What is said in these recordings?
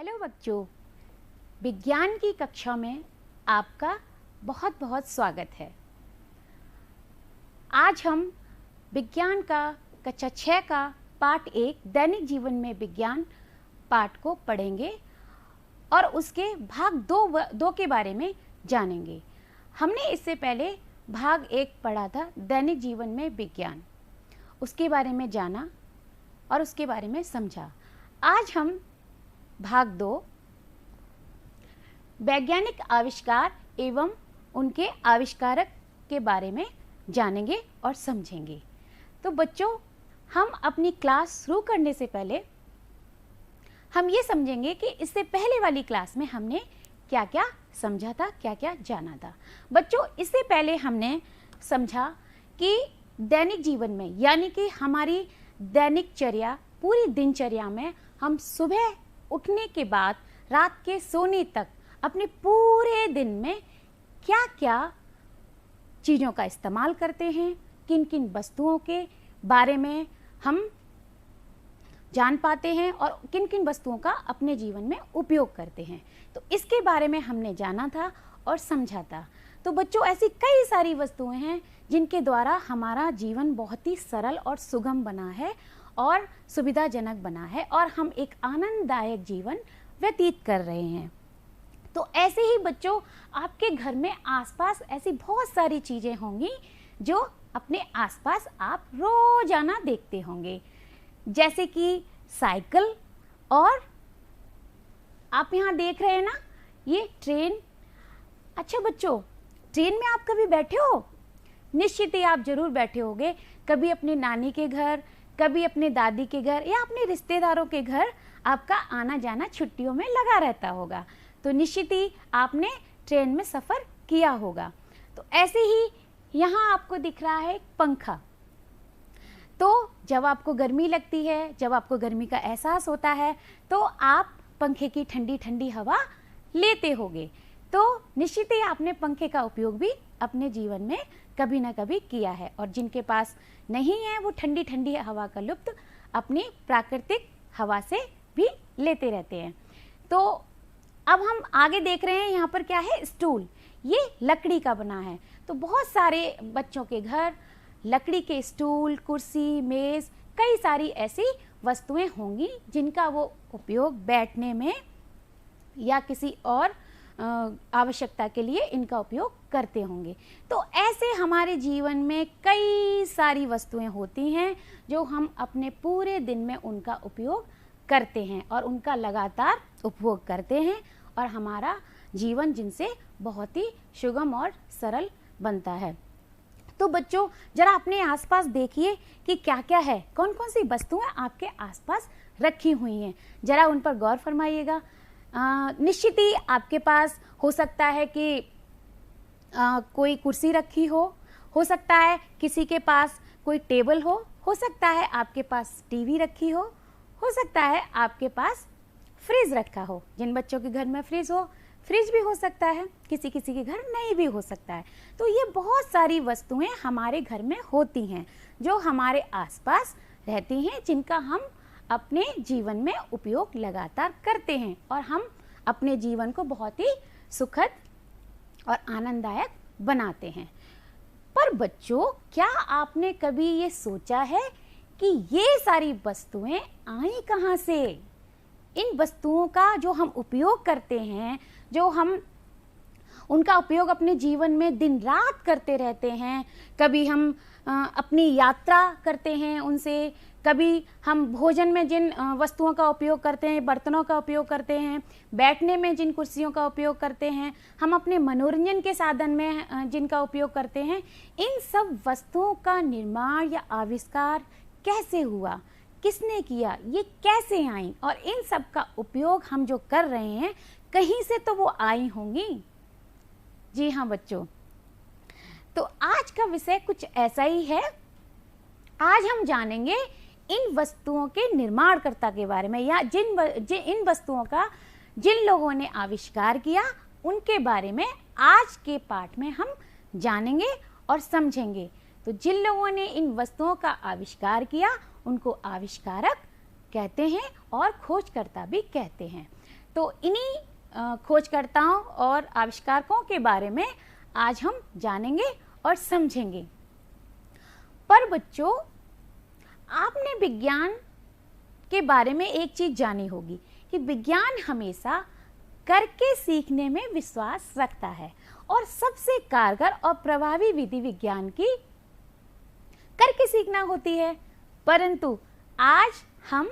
Hello बच्चों, विज्ञान की कक्षा में आपका बहुत बहुत स्वागत है। आज हम विज्ञान का कक्षा 6 का पाठ 1 दैनिक जीवन में विज्ञान पाठ को पढ़ेंगे और उसके भाग 2 के बारे में जानेंगे। हमने इससे पहले भाग 1 पढ़ा था दैनिक जीवन में विज्ञान, उसके बारे में जाना और उसके बारे में समझा। आज हम भाग 2 वैज्ञानिक आविष्कार एवं उनके आविष्कारक के बारे में जानेंगे और समझेंगे। तो बच्चों, हम अपनी क्लास शुरू करने से पहले हम ये समझेंगे कि इससे पहले वाली क्लास में हमने क्या क्या समझा था, क्या क्या जाना था। बच्चों, इससे पहले हमने समझा कि दैनिक जीवन में यानी कि हमारी दैनिकचर्या, पूरी दिनचर्या में हम सुबह उठने के बाद रात के सोने तक अपने पूरे दिन में क्या क्या चीज़ों का इस्तेमाल करते हैं, किन किन वस्तुओं के बारे में हम जान पाते हैं और किन किन वस्तुओं का अपने जीवन में उपयोग करते हैं। तो इसके बारे में हमने जाना था और समझा था। तो बच्चों, ऐसी कई सारी वस्तुएं हैं जिनके द्वारा हमारा जीवन बहुत ही सरल और सुगम बना है और सुविधाजनक बना है और हम एक आनंददायक जीवन व्यतीत कर रहे हैं। तो ऐसे ही बच्चों, आपके घर में आसपास ऐसी बहुत सारी चीज़ें होंगी जो अपने आसपास आप रोजाना देखते होंगे, जैसे कि साइकिल, और आप यहाँ देख रहे हैं ना, ये ट्रेन। अच्छा बच्चों, ट्रेन में आप कभी बैठे हो? निश्चित ही आप जरूर बैठे होंगे, कभी अपने नानी के घर, कभी अपने दादी के घर या अपने रिश्तेदारों के घर आपका आना जाना छुट्टियों में लगा रहता होगा। तो निश्चित ही आपने ट्रेन में सफ़र किया होगा। तो ऐसे ही यहाँ आपको दिख रहा है पंखा। तो जब आपको गर्मी लगती है, जब आपको गर्मी का एहसास होता है, तो आप पंखे की ठंडी ठंडी हवा लेते होंगे। तो निश्चित ही आपने पंखे का उपयोग भी अपने जीवन में कभी ना कभी किया है, और जिनके पास नहीं है वो ठंडी ठंडी हवा का लुत्फ अपनी प्राकृतिक हवा से भी लेते रहते हैं। तो अब हम आगे देख रहे हैं, यहाँ पर क्या है? स्टूल। ये लकड़ी का बना है। तो बहुत सारे बच्चों के घर लकड़ी के स्टूल, कुर्सी, मेज़, कई सारी ऐसी वस्तुएं होंगी जिनका वो उपयोग बैठने में या किसी और आवश्यकता के लिए इनका उपयोग करते होंगे। तो ऐसे हमारे जीवन में कई सारी वस्तुएं होती हैं जो हम अपने पूरे दिन में उनका उपयोग करते हैं और उनका लगातार उपभोग करते हैं, और हमारा जीवन जिनसे बहुत ही सुगम और सरल बनता है। तो बच्चों, जरा अपने आसपास देखिए कि क्या क्या है, कौन कौन सी वस्तुएं आपके आसपास रखी हुई हैं। जरा उन पर गौर फरमाइएगा। निश्चित ही आपके पास हो सकता है कि कोई कुर्सी रखी हो सकता है किसी के पास कोई टेबल हो सकता है आपके पास टीवी रखी हो सकता है आपके पास फ्रिज रखा हो। जिन बच्चों के घर में फ्रिज भी हो सकता है, किसी किसी के घर नहीं भी हो सकता है। तो ये बहुत सारी वस्तुएं हमारे घर में होती हैं जो हमारे आसपास रहती हैं, जिनका हम अपने जीवन में उपयोग लगातार करते हैं और हम अपने जीवन को बहुत ही सुखद और आनंददायक बनाते हैं। पर बच्चों, क्या आपने कभी ये सोचा है कि ये सारी वस्तुएं आई कहाँ से? इन वस्तुओं का जो हम उपयोग करते हैं, जो हम उनका उपयोग अपने जीवन में दिन रात करते रहते हैं, कभी हम अपनी यात्रा करते हैं उनसे, कभी हम भोजन में जिन वस्तुओं का उपयोग करते हैं, बर्तनों का उपयोग करते हैं, बैठने में जिन कुर्सियों का उपयोग करते हैं, हम अपने मनोरंजन के साधन में जिनका उपयोग करते हैं, इन सब वस्तुओं का निर्माण या आविष्कार कैसे हुआ, किसने किया, ये कैसे आई, और इन सब का उपयोग हम जो कर रहे हैं कहीं से तो वो आई होंगी। जी हाँ बच्चों, तो आज का विषय कुछ ऐसा ही है। आज हम जानेंगे इन वस्तुओं के निर्माणकर्ता के बारे में, या इन वस्तुओं का जिन लोगों ने आविष्कार किया उनके बारे में आज के पाठ में हम जानेंगे और समझेंगे। तो जिन लोगों ने इन वस्तुओं का आविष्कार किया उनको आविष्कारक कहते हैं और खोजकर्ता भी कहते हैं। तो इन्हीं खोजकर्ताओं और आविष्कारकों के बारे में आज हम जानेंगे और समझेंगे। पर बच्चों, आपने विज्ञान के बारे में एक चीज जानी होगी कि विज्ञान हमेशा करके सीखने में विश्वास रखता है और सबसे कारगर और प्रभावी विधि विज्ञान की करके सीखना होती है। परंतु आज हम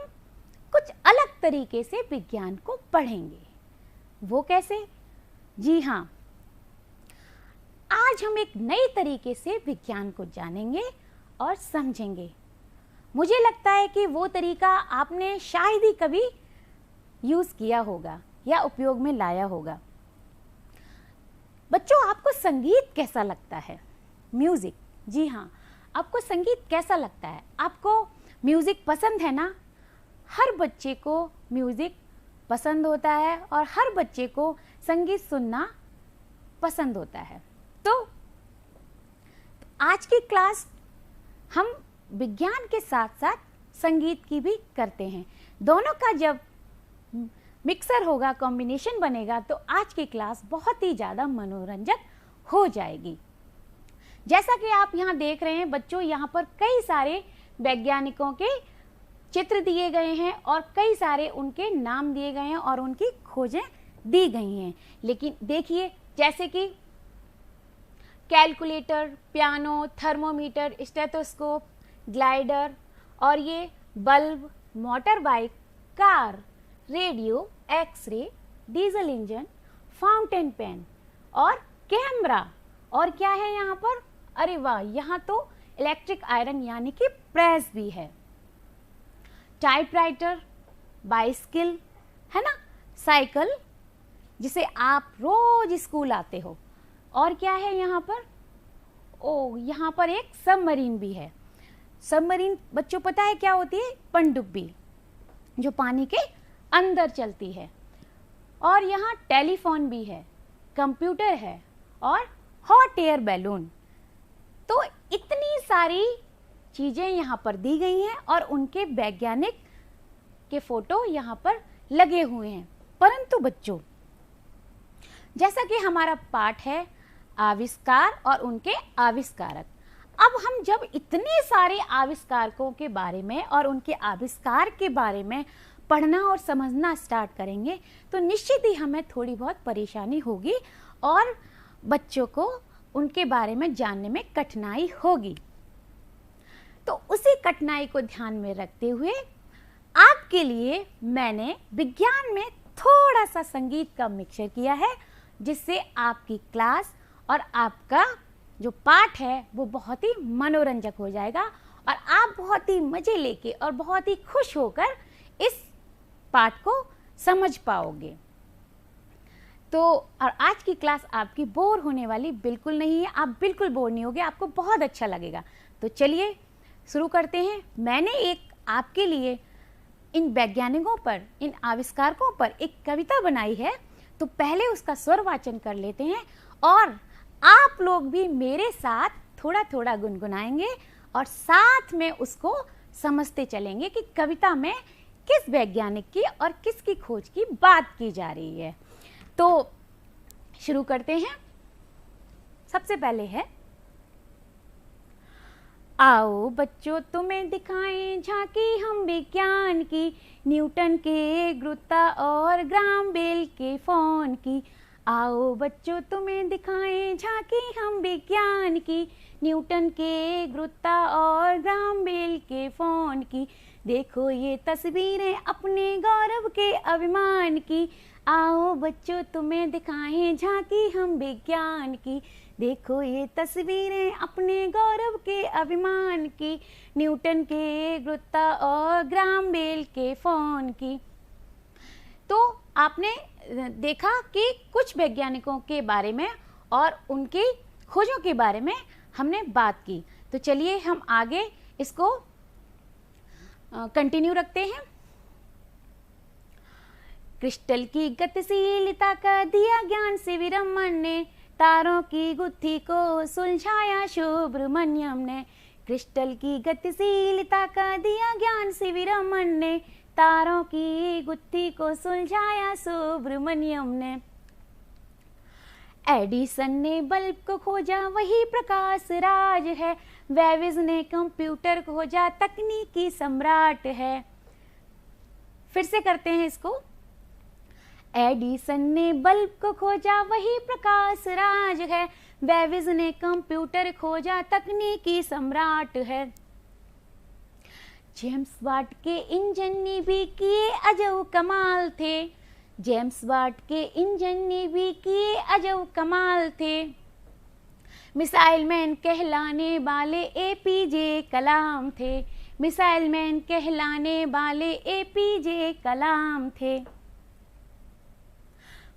कुछ अलग तरीके से विज्ञान को पढ़ेंगे। वो कैसे? जी हाँ, आज हम एक नए तरीके से विज्ञान को जानेंगे और समझेंगे। मुझे लगता है कि वो तरीका आपने शायद ही कभी यूज किया होगा या उपयोग में लाया होगा। बच्चों, आपको संगीत कैसा लगता है? म्यूजिक। जी हाँ, आपको संगीत कैसा लगता है? आपको म्यूजिक पसंद है ना? हर बच्चे को म्यूजिक पसंद होता है और हर बच्चे को संगीत सुनना पसंद होता है। तो आज की क्लास हम विज्ञान के साथ साथ संगीत की भी करते हैं। दोनों का जब मिक्सर होगा, कॉम्बिनेशन बनेगा, तो आज की क्लास बहुत ही ज़्यादा मनोरंजक हो जाएगी। जैसा कि आप यहाँ देख रहे हैं बच्चों, यहाँ पर कई सारे वैज्ञानिकों के चित्र दिए गए हैं और कई सारे उनके नाम दिए गए हैं और उनकी खोजें दी गई हैं। लेकिन देखिए, जैसे कि calculator, piano, thermometer, stethoscope, glider और ये bulb, motor bike, car, radio, x-ray, diesel engine, fountain pen और कैमरा। और क्या है यहाँ पर? अरे वाह, यहाँ तो इलेक्ट्रिक आयरन यानी कि प्रेस भी है, टाइपराइटर, बाइसिकल है ना, साइकिल जिसे आप रोज स्कूल आते हो। और क्या है यहाँ पर? ओ, यहाँ पर एक सबमरीन भी है। सबमरीन बच्चों पता है क्या होती है? पनडुब्बी, जो पानी के अंदर चलती है। और यहाँ टेलीफोन भी है, कंप्यूटर है और हॉट एयर बैलून। तो इतनी सारी चीजें यहाँ पर दी गई हैं और उनके वैज्ञानिक के फोटो यहाँ पर लगे हुए हैं। परंतु बच्चों, जैसा कि हमारा पाठ है आविष्कार और उनके आविष्कारक, अब हम जब इतने सारे आविष्कारकों के बारे में और उनके आविष्कार के बारे में पढ़ना और समझना स्टार्ट करेंगे तो निश्चित ही हमें थोड़ी बहुत परेशानी होगी और बच्चों को उनके बारे में जानने में कठिनाई होगी। तो उसी कठिनाई को ध्यान में रखते हुए आपके लिए मैंने विज्ञान में थोड़ा सा संगीत का मिक्सचर किया है, जिससे आपकी क्लास और आपका जो पाठ है वो बहुत ही मनोरंजक हो जाएगा और आप बहुत ही मजे लेके और बहुत ही खुश होकर इस पाठ को समझ पाओगे। तो और आज की क्लास आपकी बोर होने वाली बिल्कुल नहीं है, आप बिल्कुल बोर नहीं होगे, आपको बहुत अच्छा लगेगा। तो चलिए शुरू करते हैं। मैंने एक आपके लिए इन वैज्ञानिकों पर, इन आविष्कारकों पर एक कविता बनाई है, तो पहले उसका स्वर वाचन कर लेते हैं और आप लोग भी मेरे साथ थोड़ा थोड़ा गुनगुनाएंगे और साथ में उसको समझते चलेंगे कि कविता में किस वैज्ञानिक की और किसकी खोज की बात की जा रही है। तो शुरू करते हैं। सबसे पहले है, आओ बच्चों तुम्हें दिखाएं झांकी हम विज्ञान की, न्यूटन के गुरुत्वा और ग्राम बेल के फोन की। आओ बच्चों तुम्हें दिखाएं झांकी हम विज्ञान की, न्यूटन के गुरुत्वा और ग्राम बेल के फोन की। देखो ये तस्वीरें अपने गौरव के अभिमान की। आओ बच्चों तुम्हें दिखाएं झांकी हम विज्ञान की, देखो ये तस्वीरें अपने गौरव के अभिमान की। न्यूटन के गुरुत्वा और ग्राम बेल के फोन की। तो आपने देखा कि कुछ वैज्ञानिकों के बारे में और उनकी खोजों के बारे में हमने बात की। तो चलिए हम आगे इसको कंटिन्यू रखते हैं। क्रिस्टल की गतिशीलता का दिया ज्ञान सीवी रमन ने, तारों की गुत्थी को सुलझाया सुब्रमण्यम ने। क्रिस्टल की गतिशीलता का दिया ज्ञान सीवी रमन ने, तारों की गुत्थी को सुलझाया सुब्रमण्यम ने। एडिसन ने बल्ब को खोजा वही प्रकाश राज है, वेविज ने कंप्यूटर को खोजा तकनीकी सम्राट है। फिर से करते हैं इसको। एडिसन ने बल्ब को खोजा वही प्रकाश राज है, वेविज ने कंप्यूटर खोजा तकनीकी सम्राट है। जेम्स वाट के इंजन ने भी किए अजब कमाल थे, जेम्स वाट के इंजन ने भी किए अजब कमाल थे। मिसाइल मैन कहलाने वाले एपीजे कलाम थे, मिसाइल मैन कहलाने वाले एपीजे कलाम थे।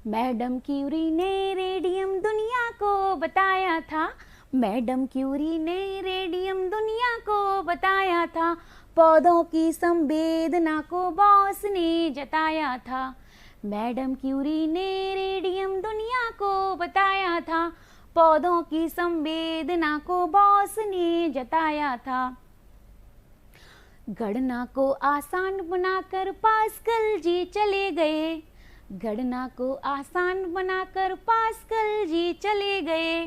मैडम क्यूरी ने रेडियम दुनिया को बताया था, मैडम क्यूरी ने रेडियम दुनिया को बताया था। पौधों की संवेदना को बॉस ने जताया था, मैडम क्यूरी ने रेडियम दुनिया को बताया था। पौधों की संवेदना को बॉस ने जताया था। गणना को आसान बनाकर पास्कल जी चले गए, गणना को आसान बनाकर पास्कल जी चले गए।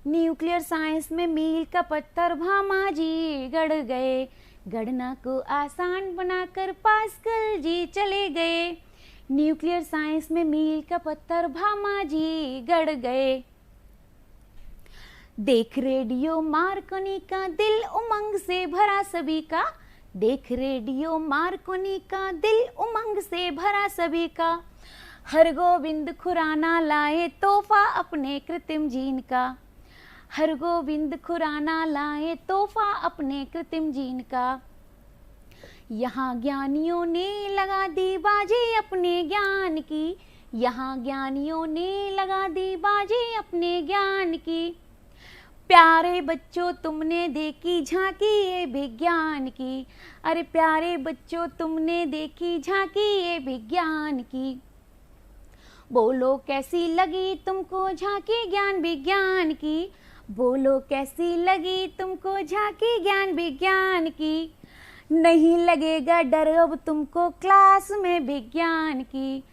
न्यूक्लियर साइंस में मील का पत्थर भामा जी गढ़ गए, गणना को आसान बनाकर पास्कल जी चले गए। न्यूक्लियर साइंस में मील का पत्थर भामा जी गढ़ गए। देख रेडियो मार्कोनी का दिल उमंग से भरा सभी का, देख रेडियो मार्कोनी का दिल उमंग से भरा सभी का। हरगोविंद खुराना लाए तोहफा अपने कृत्रिम जीन का, हरगोविंद खुराना लाए तोहफा अपने कृत्रिम जीन का। यहाँ ज्ञानियों ने लगा दी बाजी अपने ज्ञान की, यहाँ ज्ञानियों ने लगा दी बाजी अपने ज्ञान की। प्यारे बच्चों तुमने देखी झांकी ये विज्ञान की, अरे प्यारे बच्चों तुमने देखी झांकी ये विज्ञान की। बोलो कैसी लगी तुमको झांकी ज्ञान विज्ञान की, बोलो कैसी लगी तुमको झांकी ज्ञान विज्ञान की। नहीं लगेगा डर अब तुमको क्लास में विज्ञान की,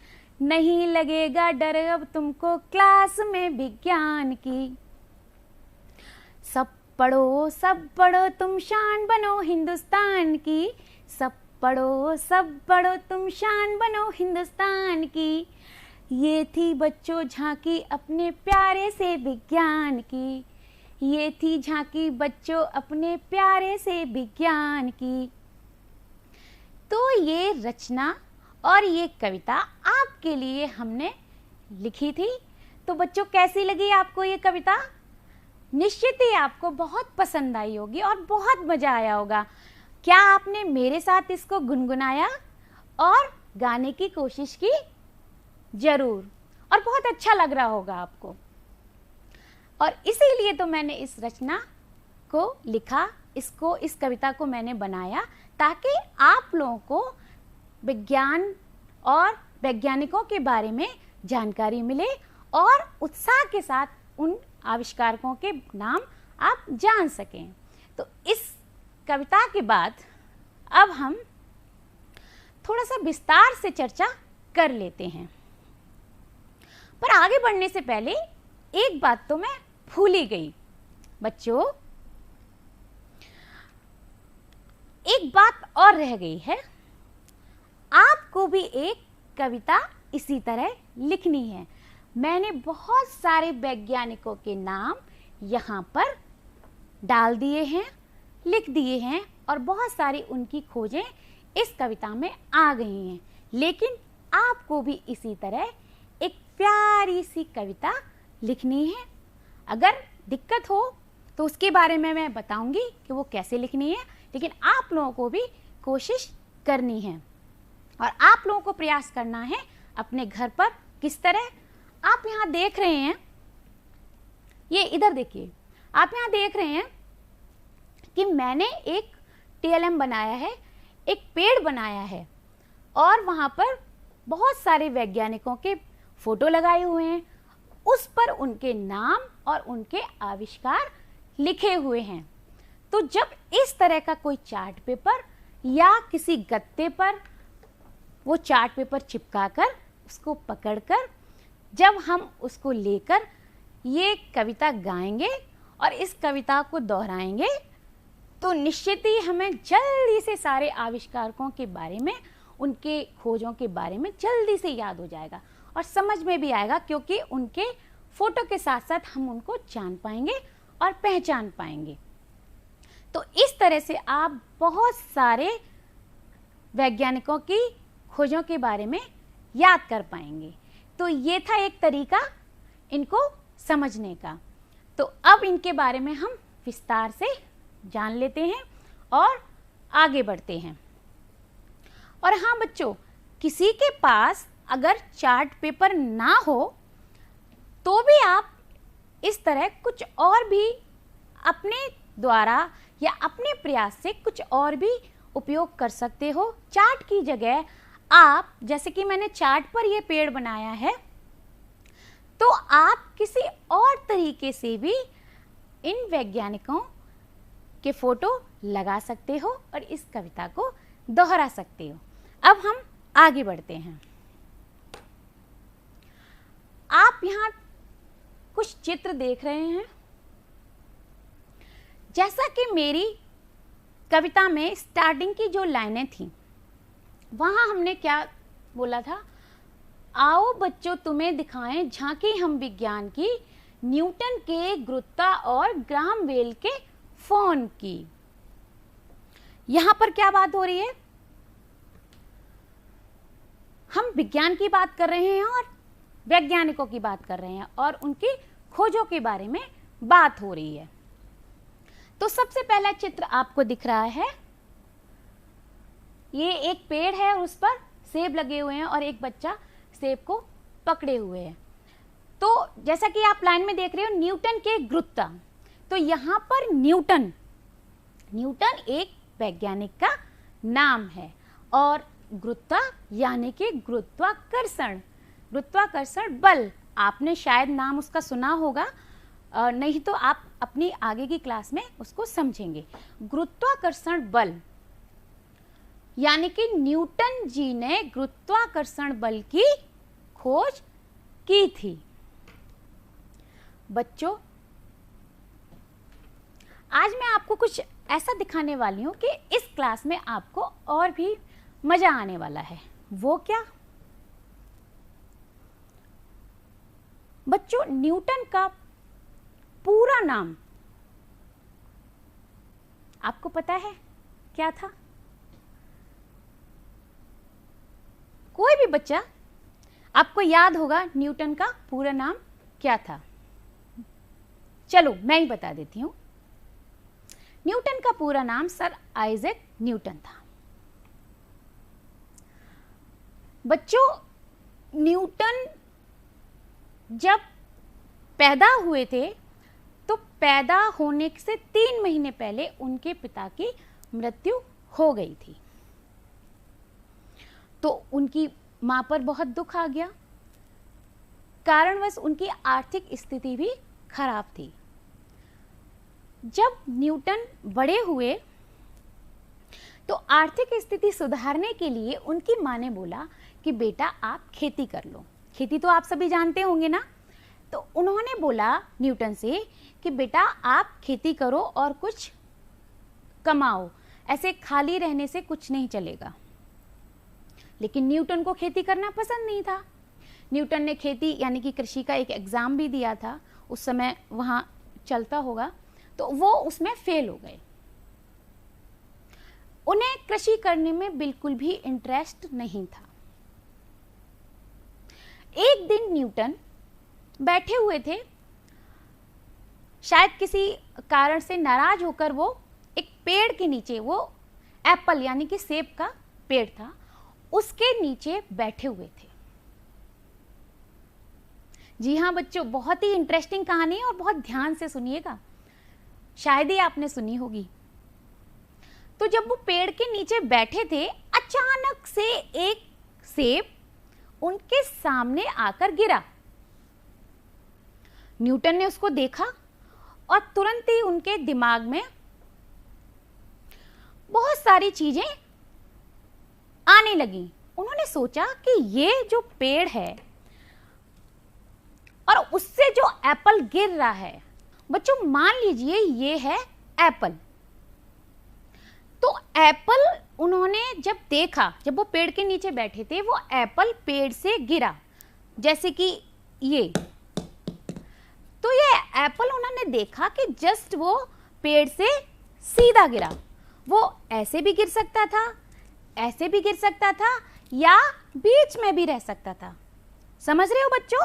नहीं लगेगा डर अब तुमको क्लास में विज्ञान की। सब पढ़ो तुम शान बनो हिंदुस्तान की, सब पढ़ो तुम शान बनो हिंदुस्तान की। ये थी बच्चों झांकी अपने प्यारे से विज्ञान की, ये थी झांकी बच्चों अपने प्यारे से विज्ञान की। तो ये रचना और ये कविता आपके लिए हमने लिखी थी। तो बच्चों कैसी लगी आपको ये कविता? निश्चित ही आपको बहुत पसंद आई होगी और बहुत मज़ा आया होगा। क्या आपने मेरे साथ इसको गुनगुनाया और गाने की कोशिश की? ज़रूर, और बहुत अच्छा लग रहा होगा आपको। और इसीलिए तो मैंने इस रचना को लिखा, इस कविता को मैंने बनाया ताकि आप लोगों को विज्ञान और वैज्ञानिकों के बारे में जानकारी मिले और उत्साह के साथ उन आविष्कारकों के नाम आप जान सकें। तो इस कविता के बाद अब हम थोड़ा सा विस्तार से चर्चा कर लेते हैं। पर आगे बढ़ने से पहले एक बात तो मैं भूल ही गई बच्चों, एक बात और रह गई है। आपको भी एक कविता इसी तरह लिखनी है। मैंने बहुत सारे वैज्ञानिकों के नाम यहाँ पर डाल दिए हैं, लिख दिए हैं और बहुत सारी उनकी खोजें इस कविता में आ गई हैं। लेकिन आपको भी इसी तरह एक प्यारी सी कविता लिखनी है। अगर दिक्कत हो तो उसके बारे में मैं बताऊंगी कि वो कैसे लिखनी है, लेकिन आप लोगों को भी कोशिश करनी है और आप लोगों को प्रयास करना है अपने घर पर। किस तरह? आप यहाँ देख रहे हैं, ये इधर देखिए, आप यहाँ देख रहे हैं कि मैंने एक टीएलएम बनाया है, एक पेड़ बनाया है और वहाँ पर बहुत सारे वैज्ञानिकों के फोटो लगाए हुए हैं, उस पर उनके नाम और उनके आविष्कार लिखे हुए हैं। तो जब इस तरह का कोई चार्ट पेपर या किसी गत्ते पर वो चार्ट पेपर चिपकाकर उसको पकड़कर जब हम उसको लेकर ये कविता गाएंगे और इस कविता को दोहराएंगे तो निश्चित ही हमें जल्दी से सारे आविष्कारकों के बारे में, उनके खोजों के बारे में जल्दी से याद हो जाएगा और समझ में भी आएगा, क्योंकि उनके फोटो के साथ साथ हम उनको जान पाएंगे और पहचान पाएंगे। तो इस तरह से आप बहुत सारे वैज्ञानिकों की खोजों के बारे में याद कर पाएंगे। तो ये था एक तरीका इनको समझने का। तो अब इनके बारे में हम विस्तार से जान लेते हैं और आगे बढ़ते हैं। और हाँ बच्चों, किसी के पास अगर चार्ट पेपर ना हो तो भी आप इस तरह कुछ और भी अपने द्वारा या अपने प्रयास से कुछ और भी उपयोग कर सकते हो। चार्ट की जगह आप, जैसे कि मैंने चार्ट पर ये पेड़ बनाया है, तो आप किसी और तरीके से भी इन वैज्ञानिकों के फोटो लगा सकते हो और इस कविता को दोहरा सकते हो। अब हम आगे बढ़ते हैं। आप यहाँ कुछ चित्र देख रहे हैं। जैसा कि मेरी कविता में स्टार्टिंग की जो लाइनें थी, वहाँ हमने क्या बोला था, आओ बच्चों तुम्हें दिखाएं झांकी हम विज्ञान की, न्यूटन के गुरुत्वा और ग्राहम बेल के फोन की। यहां पर क्या बात हो रही है, हम विज्ञान की बात कर रहे हैं और वैज्ञानिकों की बात कर रहे हैं और उनकी खोजों के बारे में बात हो रही है। तो सबसे पहला चित्र आपको दिख रहा है, ये एक पेड़ है और उस पर सेब लगे हुए हैं और एक बच्चा सेब को पकड़े हुए है। तो जैसा कि आप लाइन में देख रहे हो, न्यूटन के गुरुत्वा, तो यहाँ पर न्यूटन एक वैज्ञानिक का नाम है और गुरुत्वा यानी कि गुरुत्वाकर्षण बल, आपने शायद नाम उसका सुना होगा, नहीं तो आप अपनी आगे की क्लास में उसको समझेंगे। गुरुत्वाकर्षण बल यानी कि न्यूटन जी ने गुरुत्वाकर्षण बल की खोज की थी। बच्चों, आज मैं आपको कुछ ऐसा दिखाने वाली हूं कि इस क्लास में आपको और भी मजा आने वाला है। वो क्या बच्चों, न्यूटन का पूरा नाम आपको पता है क्या था? कोई भी बच्चा, आपको याद होगा न्यूटन का पूरा नाम क्या था? चलो मैं ही बता देती हूं। न्यूटन का पूरा नाम सर आइजैक न्यूटन था। बच्चों, न्यूटन जब पैदा हुए थे तो पैदा होने से 3 महीने पहले उनके पिता की मृत्यु हो गई थी। तो उनकी मां पर बहुत दुख आ गया, कारणवश उनकी आर्थिक स्थिति भी खराब थी। जब न्यूटन बड़े हुए तो आर्थिक स्थिति सुधारने के लिए उनकी मां ने बोला कि बेटा आप खेती कर लो। खेती तो आप सभी जानते होंगे ना। तो उन्होंने बोला न्यूटन से कि बेटा आप खेती करो और कुछ कमाओ, ऐसे खाली रहने से कुछ नहीं चलेगा। लेकिन न्यूटन को खेती करना पसंद नहीं था। न्यूटन ने खेती यानी कि कृषि का एक एग्जाम भी दिया था, उस समय वहां चलता होगा, तो वो उसमें फेल हो गए। उन्हें कृषि करने में बिल्कुल भी इंटरेस्ट नहीं था। एक दिन न्यूटन बैठे हुए थे, शायद किसी कारण से नाराज होकर वो एक पेड़ के नीचे, वो एप्पल यानी कि सेब का पेड़ था, उसके नीचे बैठे हुए थे। जी हाँ बच्चों, बहुत ही इंटरेस्टिंग कहानी है और बहुत ध्यान से सुनिएगा, शायद ही आपने सुनी होगी। तो जब वो पेड़ के नीचे बैठे थे, अचानक से एक सेब उनके सामने आकर गिरा। न्यूटन ने उसको देखा और तुरंत ही उनके दिमाग में बहुत सारी चीजें आने लगी। उन्होंने सोचा कि ये जो पेड़ है और उससे जो एप्पल गिर रहा है, बच्चों मान लीजिए ये है एप्पल, तो एप्पल उन्होंने जब देखा, जब वो पेड़ के नीचे बैठे थे, वो एप्पल पेड़ से गिरा, जैसे कि ये, तो ये एप्पल उन्होंने देखा कि जस्ट वो पेड़ से सीधा गिरा। वो ऐसे भी गिर सकता था, ऐसे भी गिर सकता था, या बीच में भी रह सकता था। समझ रहे हो बच्चों?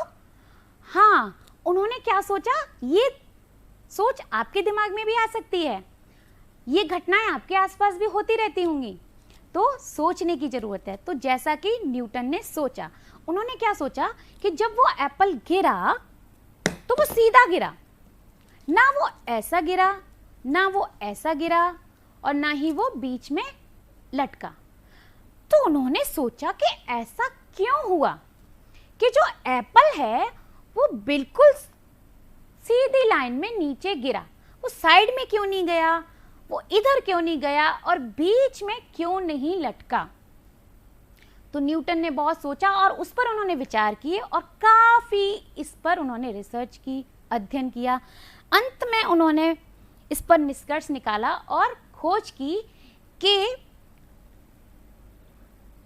हाँ, उन्होंने क्या सोचा, ये सोच आपके दिमाग में भी आ सकती है, ये घटनाएं आपके आसपास भी होती रहती होंगी, तो सोचने की जरूरत है। तो जैसा कि न्यूटन ने सोचा, उन्होंने क्या सोचा कि जब वो एप्पल गिरा तो वो सीधा गिरा, ना वो ऐसा गिरा, ना वो ऐसा गिरा, और ना ही वो बीच में लटका। तो उन्होंने सोचा कि ऐसा क्यों हुआ कि जो एप्पल है वो बिल्कुल सीधी लाइन में नीचे गिरा, वो साइड में क्यों नहीं गया, वो इधर क्यों नहीं गया, और बीच में क्यों नहीं लटका। तो न्यूटन ने बहुत सोचा और उस पर उन्होंने विचार किए और काफी इस पर उन्होंने रिसर्च की, अध्ययन किया। अंत में उन्होंने इस पर निष्कर्ष निकाला और खोज की कि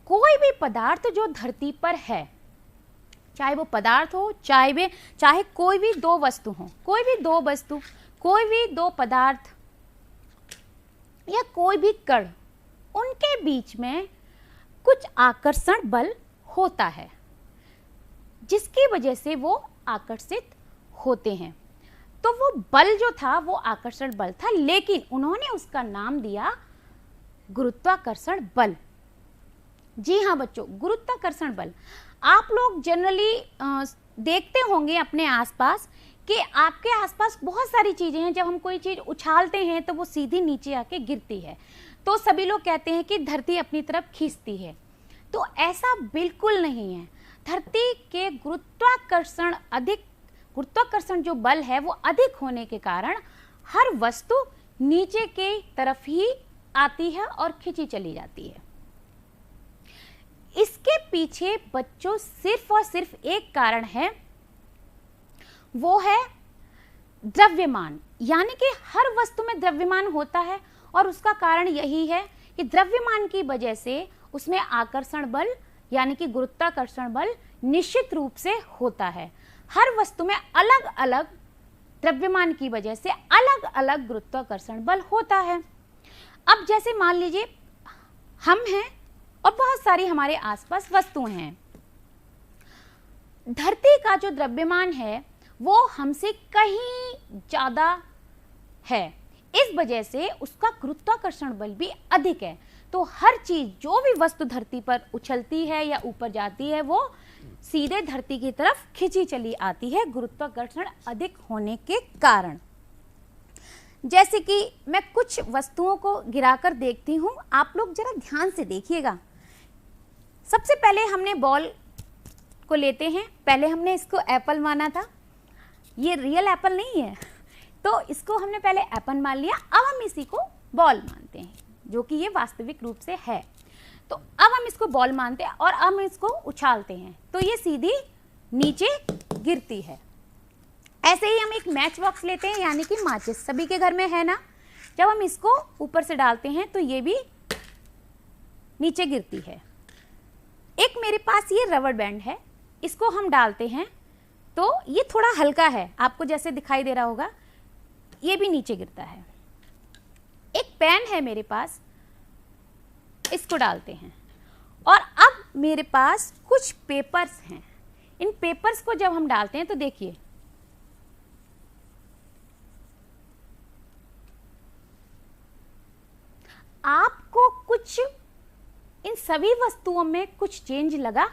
कोई भी पदार्थ जो धरती पर है, चाहे वो पदार्थ हो, चाहे कोई भी दो वस्तु हो, कोई भी दो वस्तु, कोई भी दो पदार्थ या कोई भी कण, उनके बीच में कुछ आकर्षण बल होता है जिसकी वजह से वो आकर्षित होते हैं। तो वो बल जो था वो आकर्षण बल था, लेकिन उन्होंने उसका नाम दिया गुरुत्वाकर्षण बल। जी हाँ बच्चों, गुरुत्वाकर्षण बल। आप लोग जनरली देखते होंगे अपने आसपास कि आपके आसपास बहुत सारी चीजें हैं, जब हम कोई चीज उछालते हैं तो वो सीधी नीचे आके गिरती है, तो सभी लोग कहते हैं कि धरती अपनी तरफ खींचती है। तो ऐसा बिल्कुल नहीं है। धरती के गुरुत्वाकर्षण जो बल है वो अधिक होने के कारण हर वस्तु नीचे के तरफ ही आती है और खींची चली जाती है। इसके पीछे बच्चों सिर्फ और सिर्फ एक कारण है, वो है द्रव्यमान। यानी कि हर वस्तु में द्रव्यमान होता है और उसका कारण यही है कि द्रव्यमान की वजह से उसमें आकर्षण बल यानी कि गुरुत्वाकर्षण बल निश्चित रूप से होता है। हर वस्तु में अलग अलग द्रव्यमान की वजह से अलग अलग गुरुत्वाकर्षण बल होता है। अब जैसे मान लीजिए हम हैं और बहुत सारी हमारे आसपास वस्तुएं हैं। धरती का जो द्रव्यमान है वो हमसे कहीं ज्यादा है, इस वजह से उसका गुरुत्वाकर्षण बल भी अधिक है। तो हर चीज, जो भी वस्तु धरती पर उछलती है या ऊपर जाती है, वो सीधे धरती की तरफ खिंची चली आती है गुरुत्वाकर्षण अधिक होने के कारण। जैसे कि मैं कुछ वस्तुओं को गिराकर देखती हूं, आप लोग जरा ध्यान से देखिएगा। सबसे पहले हमने बॉल को लेते हैं, पहले हमने इसको एप्पल माना था, ये रियल एप्पल नहीं है, तो इसको हमने पहले एप्पल मान लिया। अब हम इसी को बॉल मानते हैं, जो कि ये वास्तविक रूप से है। तो अब हम इसको बॉल मानते हैं और अब हम इसको उछालते हैं तो ये सीधी नीचे गिरती है। ऐसे ही हम एक मैच बॉक्स लेते हैं, यानी कि माचिस, सभी के घर में है ना। जब हम इसको ऊपर से डालते हैं तो ये भी नीचे गिरती है। एक मेरे पास ये रबर बैंड है, इसको हम डालते हैं तो ये थोड़ा हल्का है, आपको जैसे दिखाई दे रहा होगा, ये भी नीचे गिरता है। एक पेन है मेरे पास, इसको डालते हैं, और अब मेरे पास कुछ पेपर्स हैं। इन पेपर्स को जब हम डालते हैं तो देखिए आपको कुछ इन सभी वस्तुओं में कुछ चेंज लगा,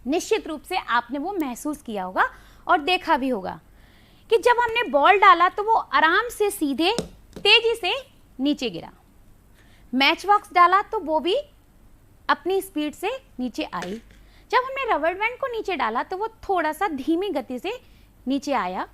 निश्चित रूप से आपने वो महसूस किया होगा और देखा भी होगा कि जब हमने बॉल डाला तो वो आराम से सीधे तेजी से नीचे गिरा। मैच बॉक्स डाला तो वो भी अपनी स्पीड से नीचे आई। जब हमने रबर बैंड को नीचे डाला तो वो थोड़ा सा धीमी गति से नीचे आया,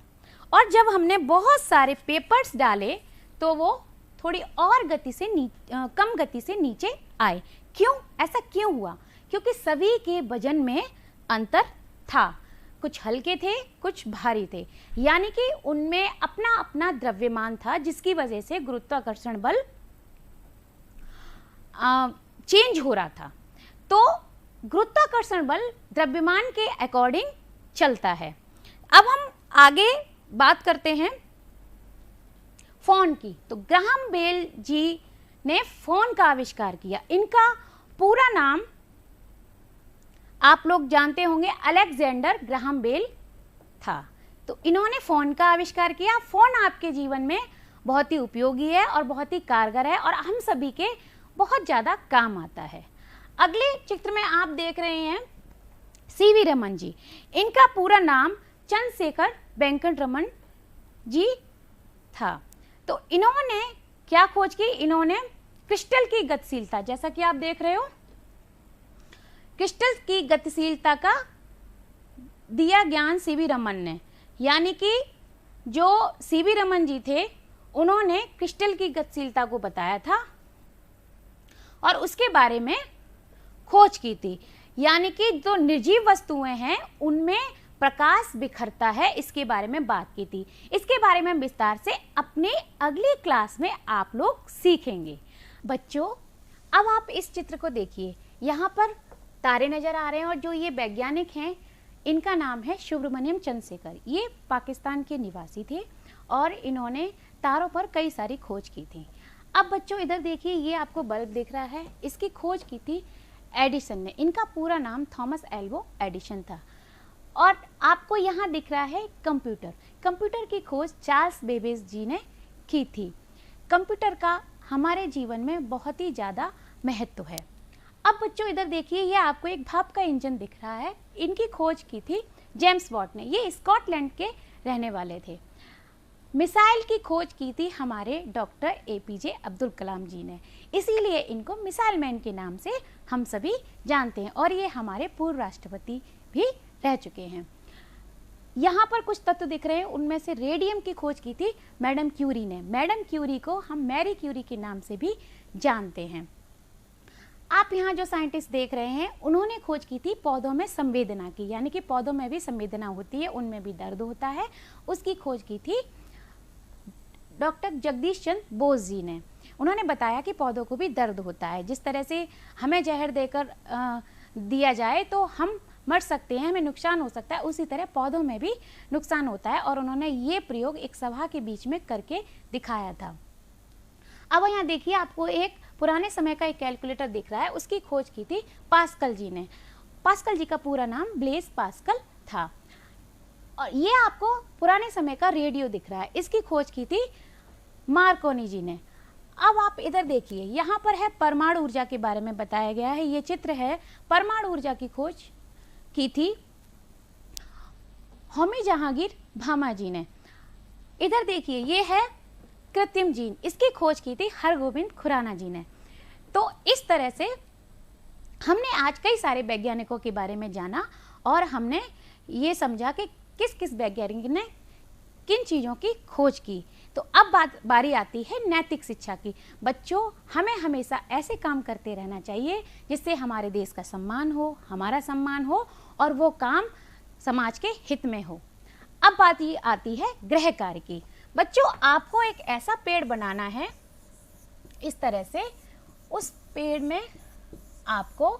और जब हमने बहुत सारे पेपर्स डाले तो वो थोड़ी और गति से कम गति से नीचे आए। क्यों? ऐसा क्यों हुआ? क्योंकि सभी के वजन में अंतर था, कुछ हल्के थे, कुछ भारी थे, यानी कि उनमें अपना अपना द्रव्यमान था, जिसकी वजह से गुरुत्वाकर्षण बल चेंज हो रहा था। तो गुरुत्वाकर्षण बल द्रव्यमान के अकॉर्डिंग चलता है। अब हम आगे बात करते हैं फोन की। तो ग्राहम बेल जी ने फोन का आविष्कार किया। इनका पूरा नाम आप लोग जानते होंगे, अलेक्जेंडर ग्राहम बेल था। तो इन्होंने फोन का आविष्कार किया। फोन आपके जीवन में बहुत ही उपयोगी है और बहुत ही कारगर है और हम सभी के बहुत ज़्यादा काम आता है। अगले चित्र में आप देख रहे हैं सीवी रमन जी। इनका पूरा नाम चंद्रशेखर वेंकट रमन जी था। तो इन्होंने क्या खोज की? इन्होंने क्रिस्टल की गतिशीलता, जैसा कि आप देख रहे हो, क्रिस्टल की गतिशीलता का दिया ज्ञान सीवी रमन ने, यानी कि जो सीवी रमन जी थे उन्होंने क्रिस्टल की गतिशीलता को बताया था और उसके बारे में खोज की थी। यानी कि जो निर्जीव वस्तुएं हैं उनमें प्रकाश बिखरता है, इसके बारे में बात की थी। इसके बारे में विस्तार से अपने अगली क्लास में आप लोग सीखेंगे। बच्चों, अब आप इस चित्र को देखिए। यहाँ पर तारे नजर आ रहे हैं और जो ये वैज्ञानिक हैं इनका नाम है सुब्रमण्यम चंद्रशेखर। ये पाकिस्तान के निवासी थे और इन्होंने तारों पर कई सारी खोज की थी। अब बच्चों इधर देखिए, ये आपको बल्ब दिख रहा है, इसकी खोज की थी एडिसन ने। इनका पूरा नाम थॉमस एल्वा एडिसन था। और आपको यहाँ दिख रहा है कंप्यूटर। कंप्यूटर की खोज चार्ल्स बेबेज जी ने की थी। कंप्यूटर का हमारे जीवन में बहुत ही ज़्यादा महत्व है। अब बच्चों इधर देखिए, ये आपको एक भाप का इंजन दिख रहा है। इनकी खोज की थी जेम्स वॉट ने। ये स्कॉटलैंड के रहने वाले थे। मिसाइल की खोज की थी हमारे डॉक्टर एपीजे अब्दुल कलाम जी ने, इसीलिए इनको मिसाइल मैन के नाम से हम सभी जानते हैं और ये हमारे पूर्व राष्ट्रपति भी रह चुके हैं। यहाँ पर कुछ तत्व दिख रहे हैं, उनमें से रेडियम की खोज की थी मैडम क्यूरी ने। मैडम क्यूरी को हम मैरी क्यूरी के नाम से भी जानते हैं। आप यहाँ जो साइंटिस्ट देख रहे हैं उन्होंने खोज की थी पौधों में संवेदना की, यानी कि पौधों में भी संवेदना होती है, उनमें भी दर्द होता है, उसकी खोज की थी डॉक्टर जगदीश चंद्र बोस जी ने। उन्होंने बताया कि पौधों को भी दर्द होता है। जिस तरह से हमें जहर देकर दिया जाए तो हम मर सकते हैं, हमें नुकसान हो सकता है, उसी तरह पौधों में भी नुकसान होता है और उन्होंने ये प्रयोग एक सभा के बीच में करके दिखाया था। अब यहाँ देखिए, आपको एक पुराने समय का एक कैलकुलेटर दिख रहा है, उसकी खोज की थी पास्कल जी ने। पास्कल जी का पूरा नाम ब्लेस पास्कल था। और ये आपको पुराने समय का रेडियो दिख रहा है, इसकी खोज की थी मार्कोनी जी ने। अब आप इधर देखिए, यहाँ पर है परमाणु ऊर्जा के बारे में बताया गया है। ये चित्र है, परमाणु ऊर्जा की खोज की थी होमी जहांगीर भामा जी ने। इधर देखिए, ये है कृत्रिम जीन, इसकी खोज की थी हरगोविंद खुराना जी ने। तो इस तरह से हमने आज कई सारे वैज्ञानिकों के बारे में जाना और हमने ये समझा कि किस किस वैज्ञानिक ने किन चीज़ों की खोज की। तो अब बारी आती है नैतिक शिक्षा की। बच्चों, हमें हमेशा ऐसे काम करते रहना चाहिए जिससे हमारे देश का सम्मान हो, हमारा सम्मान हो और वो काम समाज के हित में हो। अब बात ये आती है गृह कार्य की। बच्चों, आपको एक ऐसा पेड़ बनाना है, इस तरह से उस पेड़ में आपको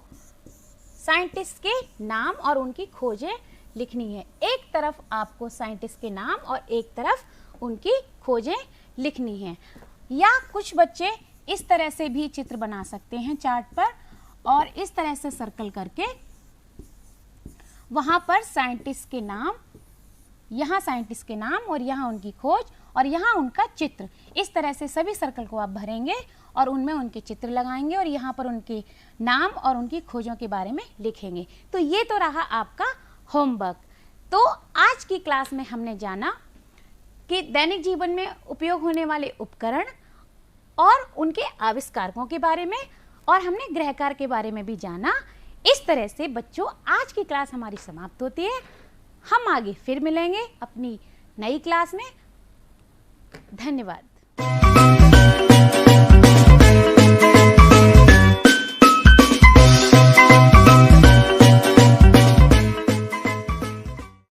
साइंटिस्ट के नाम और उनकी खोजें लिखनी है। एक तरफ आपको साइंटिस्ट के नाम और एक तरफ उनकी खोजें लिखनी है। या कुछ बच्चे इस तरह से भी चित्र बना सकते हैं चार्ट पर और इस तरह से सर्कल करके वहाँ पर साइंटिस्ट के नाम, यहाँ साइंटिस्ट के नाम और यहाँ उनकी खोज और यहाँ उनका चित्र, इस तरह से सभी सर्कल को आप भरेंगे और उनमें उनके चित्र लगाएंगे और यहाँ पर उनके नाम और उनकी खोजों के बारे में लिखेंगे। तो ये तो रहा आपका होमवर्क। तो आज की क्लास में हमने जाना कि दैनिक जीवन में उपयोग होने वाले उपकरण और उनके आविष्कारकों के बारे में, और हमने गृह कार्य के बारे में भी जाना। इस तरह से बच्चों, आज की क्लास हमारी समाप्त होती है। हम आगे फिर मिलेंगे अपनी नई क्लास में। धन्यवाद।